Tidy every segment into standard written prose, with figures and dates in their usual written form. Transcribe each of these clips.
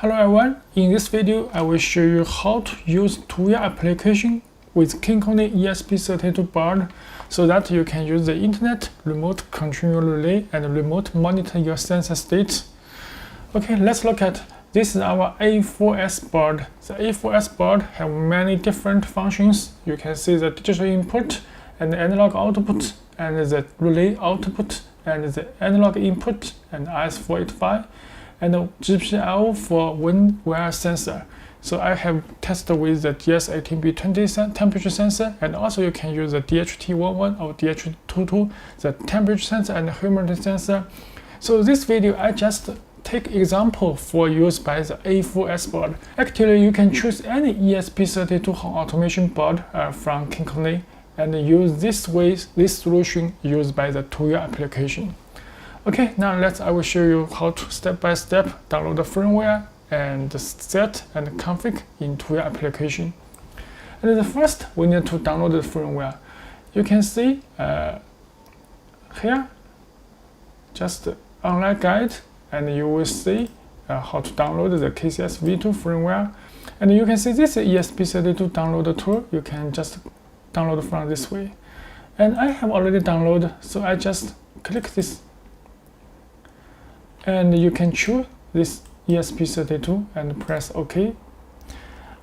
Hello everyone, in this video I will show you how to use Tuya application with KinCony ESP32 board so that you can use the internet, remote control your relay and remote monitor your sensor state. Okay, let's look at this is our A4S board. The A4S board have many different functions. You can see the digital input and the analog output and the relay output and the analog input and RS485 and the GPIO for wind wire sensor. So I have tested with the DS18B20 temperature sensor, and also you can use the DHT11 or DHT22, the temperature sensor and humidity sensor. So this video I just take example for use by the A4S board. Actually, you can choose any ESP32 home automation board from KinCony and use this solution used by the Tuya application. Okay, now I will show you how to step by step download the firmware and set and config in Tuya application. And first we need to download the firmware. You can see here just online guide, and you will see how to download the KCS V2 firmware. And you can see this is ESP32 download tool. You can just download from this way. And I have already downloaded, so I just click this. And you can choose this ESP32 and press OK.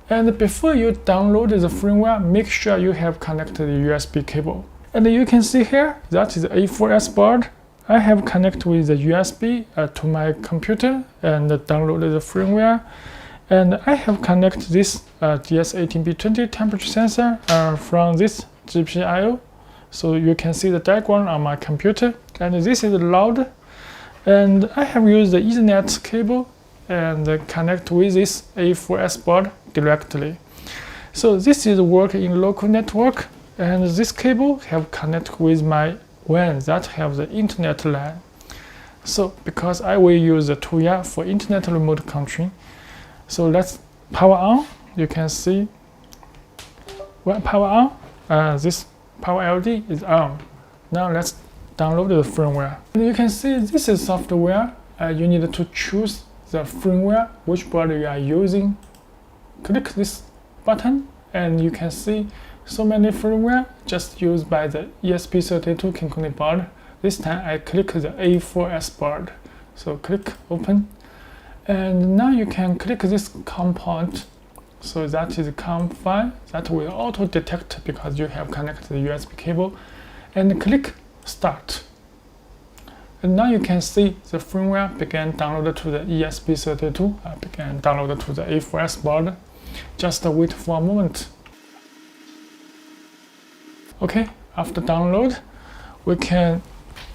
And before you download the firmware, make sure you have connected the USB cable. And you can see here that is the A4S board. I have connected with the USB to my computer and downloaded the firmware. And I have connected this DS18B20 temperature sensor from this GPIO. So you can see the diagram on my computer. And this is loud. And I have used the Ethernet cable and connect with this A4S board directly. So this is work in local network, and this cable have connect with my WAN that have the internet LAN. So because I will use the Tuya for internet remote control, so let's power on. You can see when power on, this power LED is on. Now let's download the firmware. And you can see this is software. You need to choose the firmware, which board you are using. Click this button and you can see so many firmware just used by the ESP32 KinCony board. This time I click the A4S board. So click open. And now you can click this component. So that is COM5. That will auto detect because you have connected the USB cable. And click start. And now you can see the firmware began download to the ESP32, began download to the A4S board. Just wait for a moment. Okay, after download, we can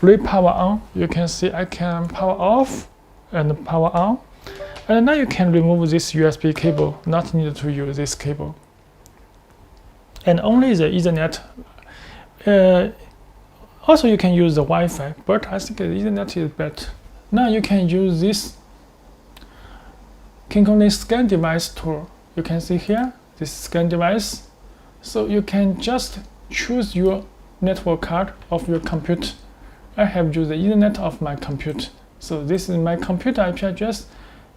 re-power on. You can see I can power off and power on. And now you can remove this USB cable, not needed to use this cable. And only the Ethernet. Also, you can use the Wi-Fi, but I think the Ethernet is better. Now you can use this KinCony scan device tool. You can see here, this scan device. So you can just choose your network card of your computer. I have used the Ethernet of my computer. So this is my computer IP address.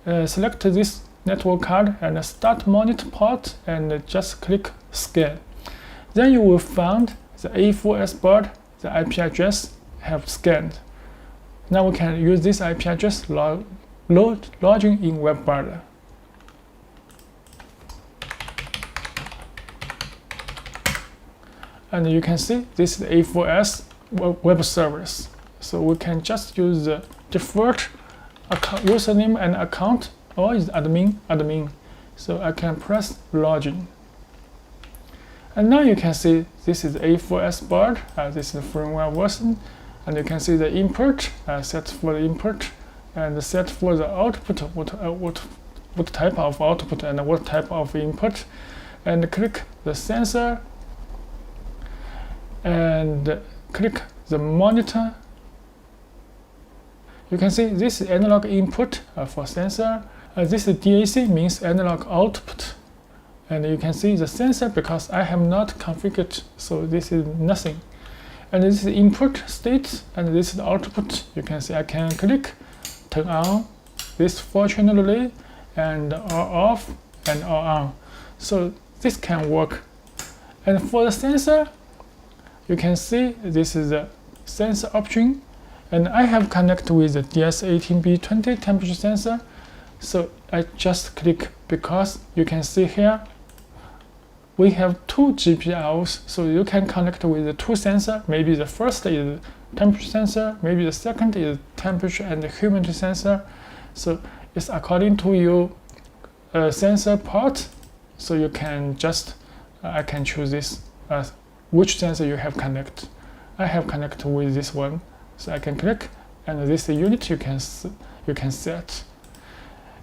Select this network card and start monitor port and just click scan. Then you will find the A4S board. The IP address have scanned. Now we can use this IP address login in web browser. And you can see this is A4S web service. So we can just use the default username and account, or is admin. So I can press login. And now you can see this is A4S board. This is the firmware version, and you can see the input set for the input and set for the output. What type of output and what type of input, and click the sensor and click the monitor. You can see this is analog input for sensor. This is DAC, means analog output. And you can see the sensor because I have not configured, so this is nothing. And this is input state, and this is the output. You can see I can click turn on this 4-channel relay, and all off and all on. So this can work. And for the sensor, you can see this is the sensor option, and I have connected with the DS18B20 temperature sensor. So I just click, because you can see here we have two GPIOs, so you can connect with the two sensors. Maybe the first is temperature sensor, maybe the second is temperature and humidity sensor. So it's according to your sensor port. So you can just I can choose this which sensor you have connect. I have connected with this one, so I can click, and this unit you can set.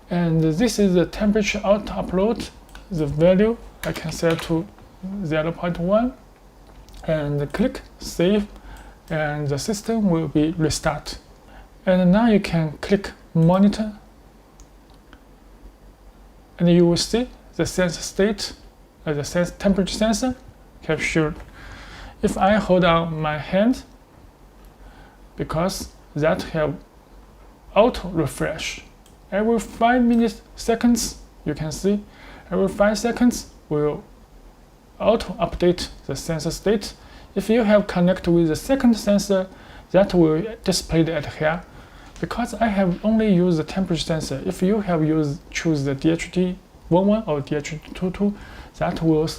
And this is the temperature out upload. The value I can set to 0.1, and click save, and the system will be restart. And now you can click monitor, and you will see the sensor state, the temperature sensor captured. If I hold on my hand, because that have auto refresh every 5 seconds, you can see every 5 seconds will auto update the sensor state. If you have connected with the second sensor, that will display it here. Because I have only used the temperature sensor, if you have choose the DHT11 or DHT22, that will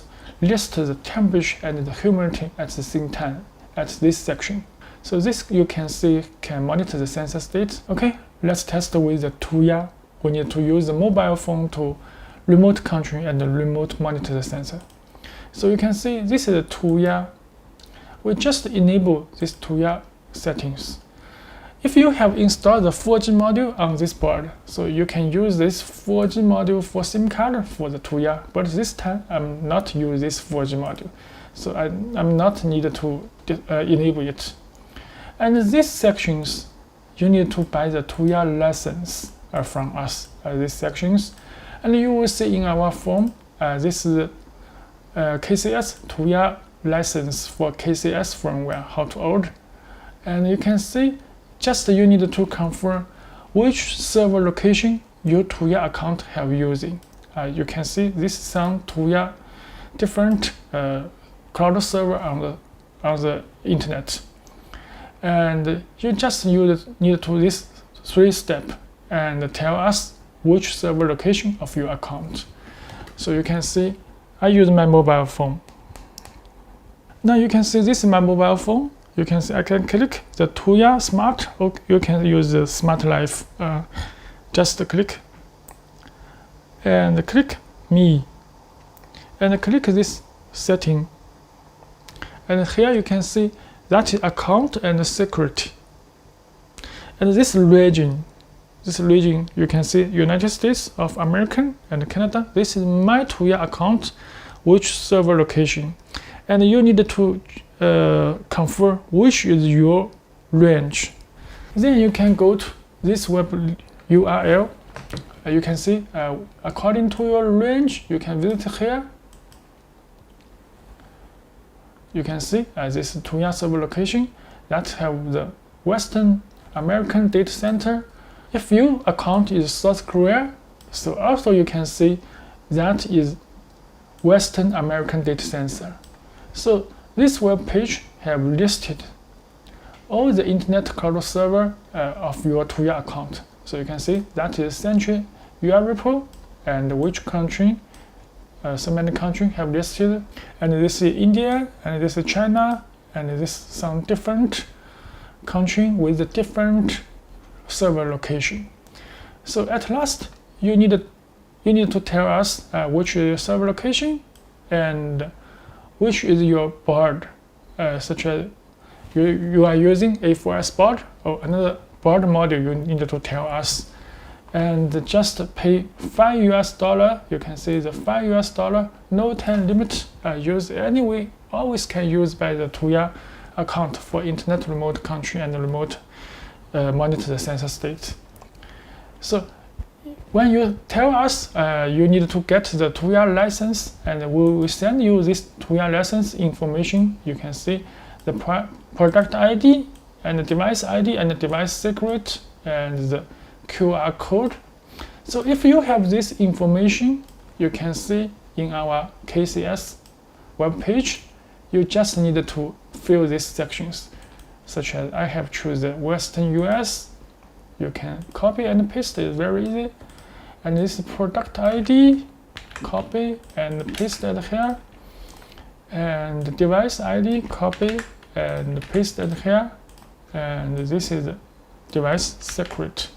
list the temperature and the humidity at the same time at this section. So this you can see can monitor the sensor state. Okay, let's test with the Tuya. We need to use the mobile phone to remote control and remote monitor the sensor. So you can see this is the Tuya. We just enable this Tuya settings. If you have installed the 4G module on this board, so you can use this 4G module for SIM card for the Tuya, but this time I'm not use this 4G module, so I'm not needed to enable it. And these sections, you need to buy the Tuya license from us, these sections, and you will see in our form, this is KCS Tuya license for KCS firmware, how to order, and you can see just you need to confirm which server location your Tuya account have using. You can see this is some Tuya different cloud server on the internet, and you just need to this 3-step and tell us which server location of your account. So you can see I use my mobile phone. Now you can see this is my mobile phone. You can see I can click the Tuya Smart, or you can use the Smart Life. Just click and click Me, and click this setting. And here you can see that is account and security. And this region you can see United States of America and Canada. This is my Tuya account, which server location, and you need to confirm which is your range. Then you can go to this web URL. You can see according to your range, you can visit here. You can see this Tuya server location that have the Western American data center. If your account is South Korea, so also you can see that is Western American data center. So this web page have listed all the internet cloud server of your Tuya account. So you can see that is Century UR repo, and which country, so many countries have listed, and this is India, and this is China, and this some different country with a different server location. So at last, you need to tell us which is your server location and which is your board, such as you are using A4S board or another board model. You need to tell us, and just pay $5. You can see the $5, no time limit. Use anyway, always can use by the Tuya account for internet remote country and remote monitor the sensor state. So when you tell us you need to get the Tuya license, and we will send you this Tuya license information. You can see the product ID and the device ID and the device secret and the QR code. So if you have this information, you can see in our KCS web page, you just need to fill these sections, such as I have chosen Western US. You can copy and paste it very easy. And this is product ID, copy and paste it here. And device ID, copy and paste it here. And this is device secret.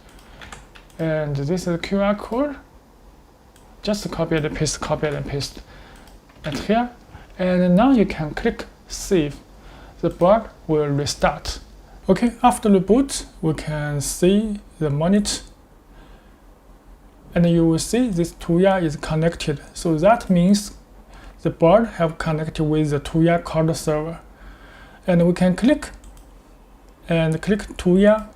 And this is QR code. Just copy and paste it here. And now you can click save. The board will restart. Okay, after the boot, we can see the monitor. And you will see this Tuya is connected. So that means the board have connected with the Tuya cloud server. And we can click Tuya.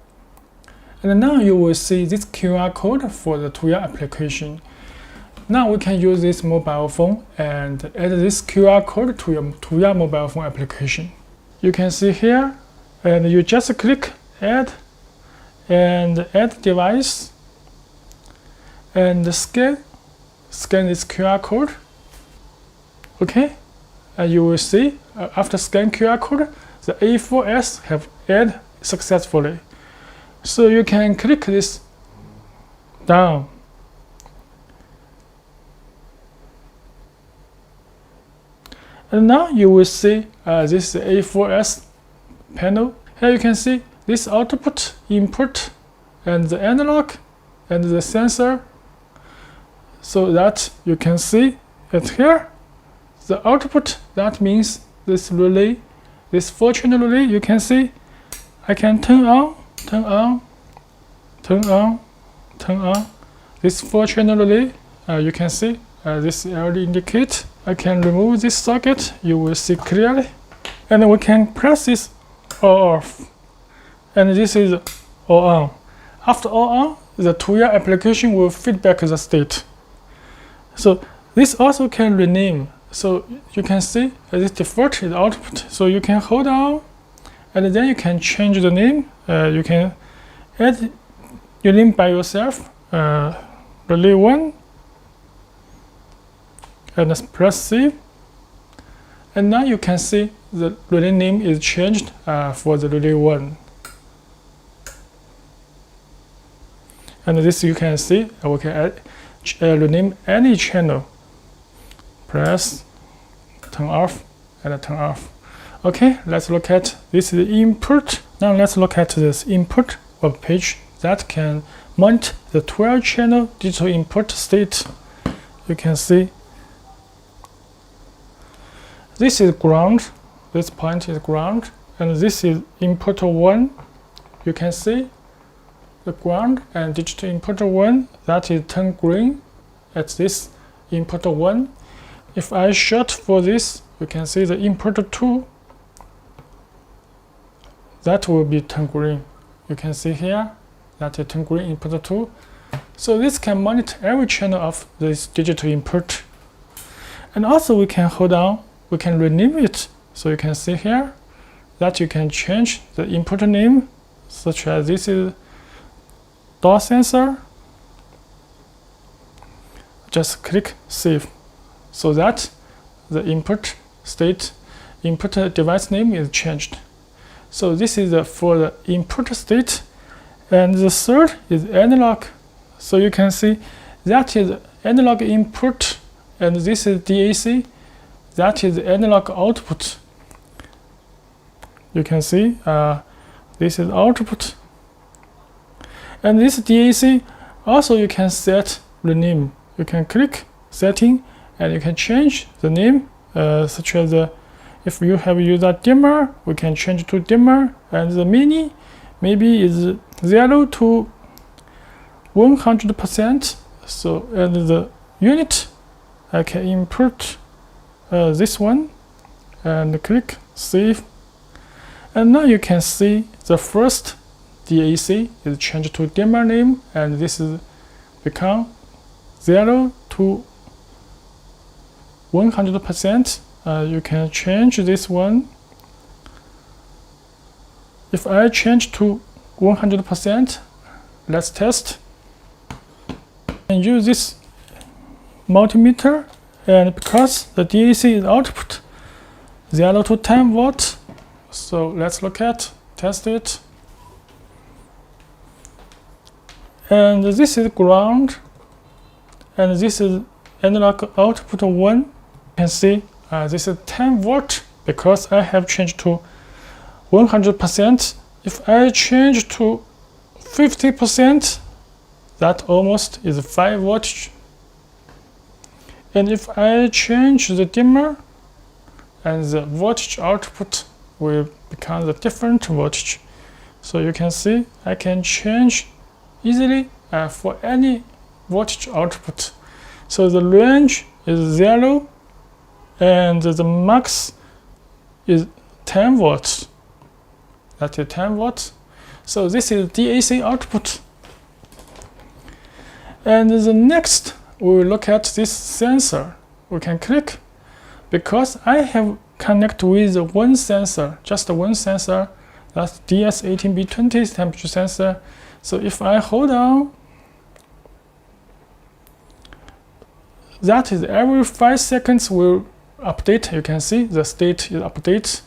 And now you will see this QR code for the Tuya application. Now we can use this mobile phone and add this QR code to your Tuya mobile phone application. You can see here, and you just click add and add device and scan this QR code. Okay, and you will see after scan QR code, the A4S have added successfully. So you can click this down. And now you will see this A4S panel. Here you can see this output, input, and the analog, and the sensor. So that you can see it here. The output, that means this relay, this fortune relay, you can see I can turn on, turn on, turn on, turn on. This fortune relay, you can see this LED indicate. I can remove this socket, you will see clearly. And we can press this all off. And this is all on. After all on, the Tuya application will feedback the state. So this also can rename. So you can see this default is output. So you can hold on, and then you can change the name. You can add your name by yourself, relay 1, and press save. And now you can see the relay name is changed for the relay 1. And this you can see, we can add, rename any channel. Press, turn off, and turn off. Okay, let's look at this is the input. Now let's look at this input web page that can monitor the 12 channel digital input state. You can see this is ground, this point is ground, and this is input 1. You can see the ground and digital input 1, that is turn green at this input 1. If I shut for this, you can see the input 2, that will be turn green. You can see here, that is turn green input 2. So this can monitor every channel of this digital input. And also we can hold on, we can rename it. So you can see here that you can change the input name, such as this is door sensor. Just click save, so that the input state, input device name is changed. So this is for the input state. And the third is analog. So you can see that is analog input, and this is DAC. That is analog output. You can see this is output. And this DAC also you can set the name. You can click setting and you can change the name, such as if you have used a dimmer, we can change to dimmer, and the mini maybe is 0 to 100%. So and the unit I can input this one and click save. And now you can see the first DAC is changed to dimmer name, and this is become 0 to 100%. You can change this one. If I change to 100%, let's test. And use this multimeter, and because the DAC is output 0 to 10 volt, so let's look at, test it. And this is ground, and this is analog output 1. You can see this is 10 volt because I have changed to 100%. If I change to 50%, that almost is 5 voltage. And if I change the dimmer, and the voltage output will become the different voltage. So you can see I can change easily for any voltage output. So the range is 0 and the max is 10 volts. That is 10 volts. So this is DAC output. And the next we will look at this sensor. We can click, because I have connect with one sensor, just one sensor, that's DS18B20 temperature sensor. So if I hold on, that is every 5 seconds will update. You can see the state is update.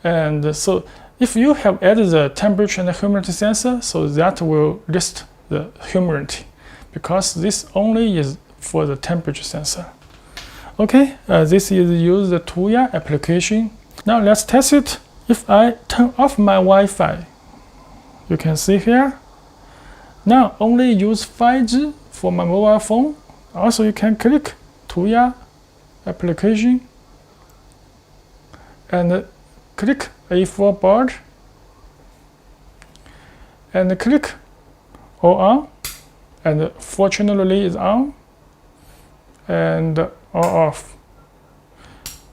And so if you have added the temperature and the humidity sensor, so that will list the humidity, because this only is for the temperature sensor. Okay, this is use the Tuya application. Now let's test it. If I turn off my Wi-Fi, you can see here. Now only use 5G for my mobile phone. Also you can click Tuya application and click A4 board and click all on, and 4-channel relay is on and all off.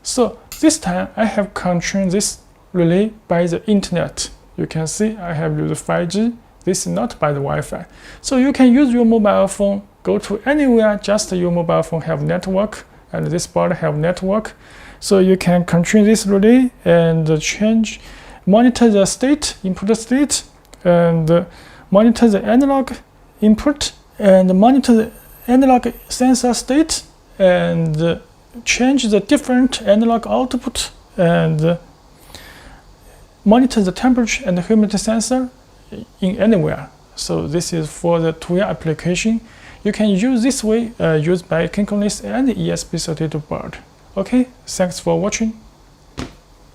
So this time I have controlled this relay by the internet. You can see I have used 5G. This is not by the Wi-Fi. So you can use your mobile phone, go to anywhere, just your mobile phone have network, and this board have network. So you can control this relay and monitor the state, input state, and monitor the analog input, and monitor the analog sensor state, and change the different analog output, and monitor the temperature and the humidity sensor in anywhere. So this is for the Tuya application. You can use this way used by KinCony and ESP32 board. Okay, thanks for watching.